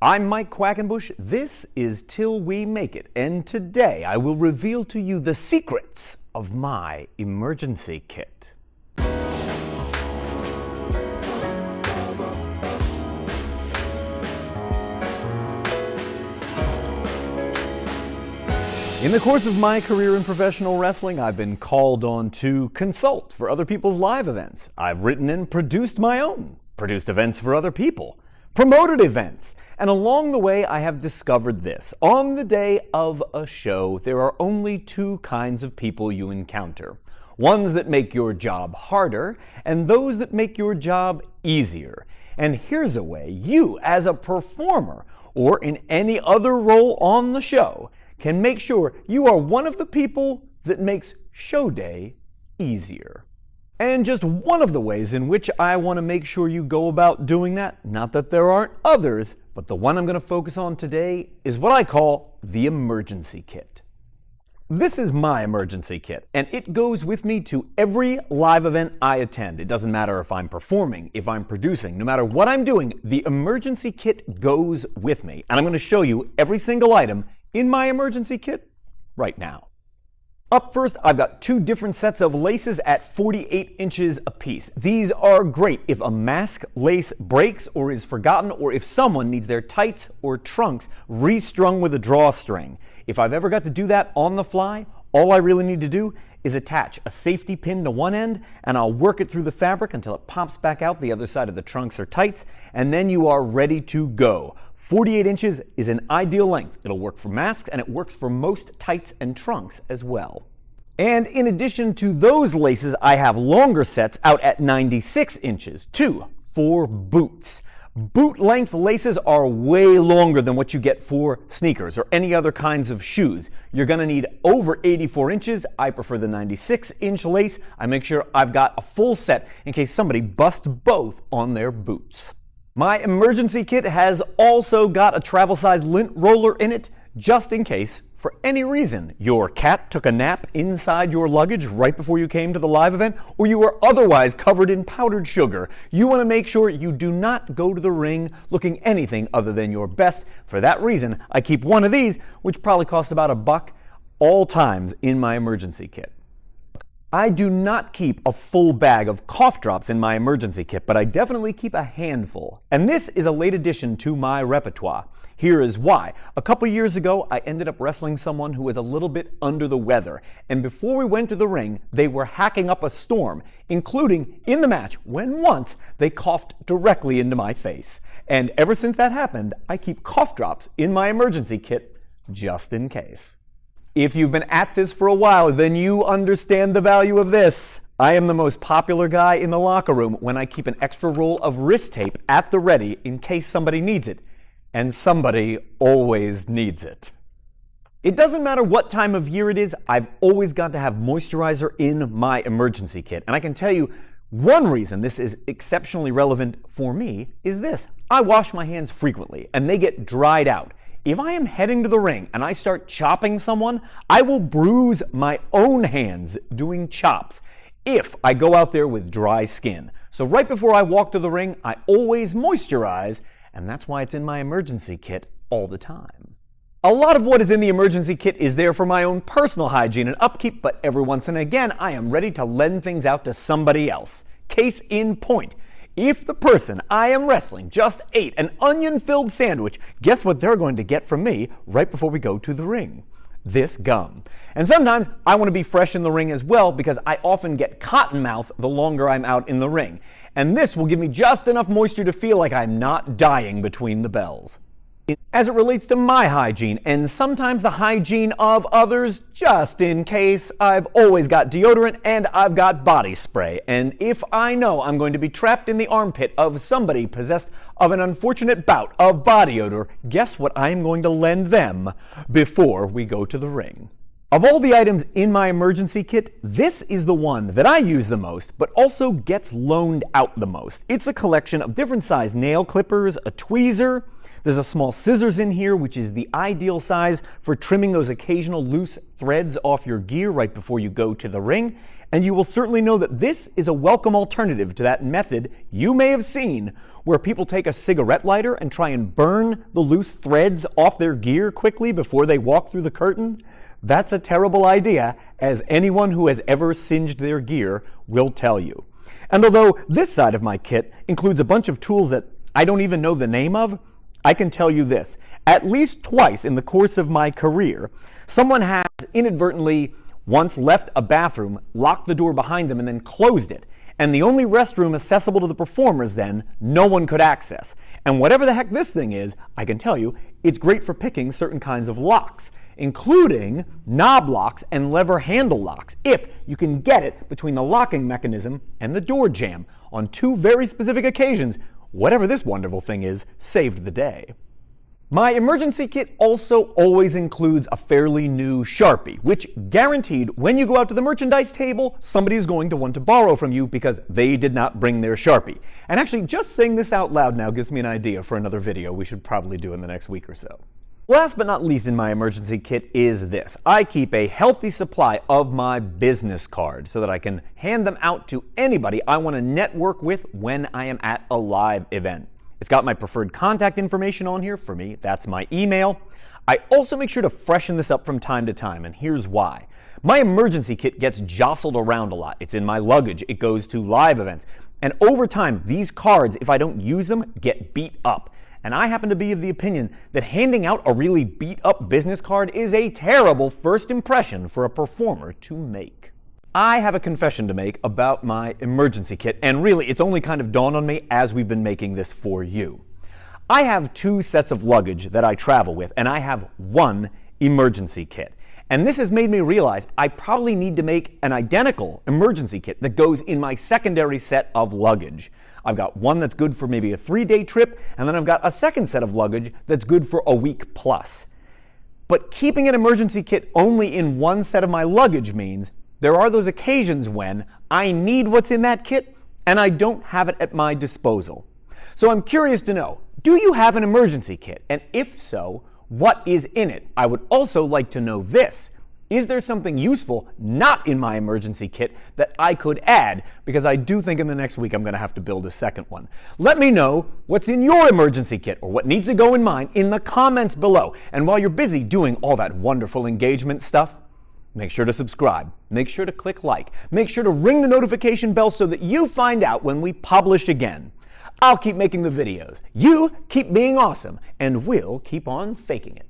I'm Mike Quackenbush, this is Till We Make It, and today I will reveal to you the secrets of my emergency kit. In the course of my career in professional wrestling, I've been called on to consult for other people's live events. I've written and produced my own, produced events for other people, promoted events, and along the way I have discovered this. On the day of a show, there are only two kinds of people you encounter. Ones that make your job harder, and those that make your job easier. And here's a way you, as a performer, or in any other role on the show, can make sure you are one of the people that makes show day easier. And just one of the ways in which I want to make sure you go about doing that, not that there aren't others, but the one I'm going to focus on today is what I call the emergency kit. This is my emergency kit, and it goes with me to every live event I attend. It doesn't matter if I'm performing, if I'm producing, no matter what I'm doing, the emergency kit goes with me. And I'm going to show you every single item in my emergency kit right now. Up first, I've got two different sets of laces at 48 inches apiece. These are great if a mask lace breaks or is forgotten, or if someone needs their tights or trunks restrung with a drawstring. If I've ever got to do that on the fly, all I really need to do is attach a safety pin to one end, and I'll work it through the fabric until it pops back out the other side of the trunks or tights, and then you are ready to go. 48 inches is an ideal length. It'll work for masks, and it works for most tights and trunks as well. And in addition to those laces, I have longer sets out at 96 inches, two for boots. Boot length laces are way longer than what you get for sneakers or any other kinds of shoes. You're going to need over 84 inches. I prefer the 96-inch lace. I make sure I've got a full set in case somebody busts both on their boots. My emergency kit has also got a travel-size lint roller in it, just in case, for any reason, your cat took a nap inside your luggage right before you came to the live event, or you were otherwise covered in powdered sugar. You want to make sure you do not go to the ring looking anything other than your best. For that reason, I keep one of these, which probably costs about $1, all times in my emergency kit. I do not keep a full bag of cough drops in my emergency kit, but I definitely keep a handful. And this is a late addition to my repertoire. Here is why. A couple years ago, I ended up wrestling someone who was a little bit under the weather. And before we went to the ring, they were hacking up a storm, including in the match when once they coughed directly into my face. And ever since that happened, I keep cough drops in my emergency kit just in case. If you've been at this for a while, then you understand the value of this. I am the most popular guy in the locker room when I keep an extra roll of wrist tape at the ready in case somebody needs it. And somebody always needs it. It doesn't matter what time of year it is, I've always got to have moisturizer in my emergency kit. And I can tell you one reason this is exceptionally relevant for me is this. I wash my hands frequently and they get dried out. If I am heading to the ring and I start chopping someone, I will bruise my own hands doing chops if I go out there with dry skin. So right before I walk to the ring, I always moisturize, and that's why it's in my emergency kit all the time. A lot of what is in the emergency kit is there for my own personal hygiene and upkeep, but every once and again, I am ready to lend things out to somebody else. Case in point. If the person I am wrestling just ate an onion-filled sandwich, guess what they're going to get from me right before we go to the ring? This gum. And sometimes I want to be fresh in the ring as well because I often get cotton mouth the longer I'm out in the ring. And this will give me just enough moisture to feel like I'm not dying between the bells. As it relates to my hygiene, and sometimes the hygiene of others, just in case, I've always got deodorant and I've got body spray. And if I know I'm going to be trapped in the armpit of somebody possessed of an unfortunate bout of body odor, guess what I'm going to lend them before we go to the ring? Of all the items in my emergency kit, this is the one that I use the most, but also gets loaned out the most. It's a collection of different size nail clippers, a tweezer. There's a small scissors in here, which is the ideal size for trimming those occasional loose threads off your gear right before you go to the ring. And you will certainly know that this is a welcome alternative to that method you may have seen where people take a cigarette lighter and try and burn the loose threads off their gear quickly before they walk through the curtain. That's a terrible idea, as anyone who has ever singed their gear will tell you. And although this side of my kit includes a bunch of tools that I don't even know the name of, I can tell you this. At least twice in the course of my career, someone has inadvertently once left a bathroom, locked the door behind them, and then closed it. And the only restroom accessible to the performers then, no one could access. And whatever the heck this thing is, I can tell you, it's great for picking certain kinds of locks, including knob locks and lever handle locks, if you can get it between the locking mechanism and the door jamb. On two very specific occasions, whatever this wonderful thing is saved the day. My emergency kit also always includes a fairly new Sharpie, which guaranteed when you go out to the merchandise table, somebody is going to want to borrow from you because they did not bring their Sharpie. And actually, just saying this out loud now gives me an idea for another video we should probably do in the next week or so. Last but not least in my emergency kit is this. I keep a healthy supply of my business cards so that I can hand them out to anybody I want to network with when I am at a live event. It's got my preferred contact information on here. For me, that's my email. I also make sure to freshen this up from time to time, and here's why. My emergency kit gets jostled around a lot. It's in my luggage. It goes to live events. And over time, these cards, if I don't use them, get beat up. And I happen to be of the opinion that handing out a really beat-up business card is a terrible first impression for a performer to make. I have a confession to make about my emergency kit, and really, it's only kind of dawned on me as we've been making this for you. I have two sets of luggage that I travel with, and I have one emergency kit. And this has made me realize I probably need to make an identical emergency kit that goes in my secondary set of luggage. I've got one that's good for maybe a 3-day trip, and then I've got a second set of luggage that's good for a week plus. But keeping an emergency kit only in one set of my luggage means there are those occasions when I need what's in that kit and I don't have it at my disposal. So I'm curious to know, do you have an emergency kit? And if so, what is in it? I would also like to know this. Is there something useful not in my emergency kit that I could add? Because I do think in the next week I'm going to have to build a second one. Let me know what's in your emergency kit or what needs to go in mine in the comments below. And while you're busy doing all that wonderful engagement stuff, make sure to subscribe, make sure to click like, make sure to ring the notification bell so that you find out when we publish again. I'll keep making the videos, you keep being awesome, and we'll keep on faking it.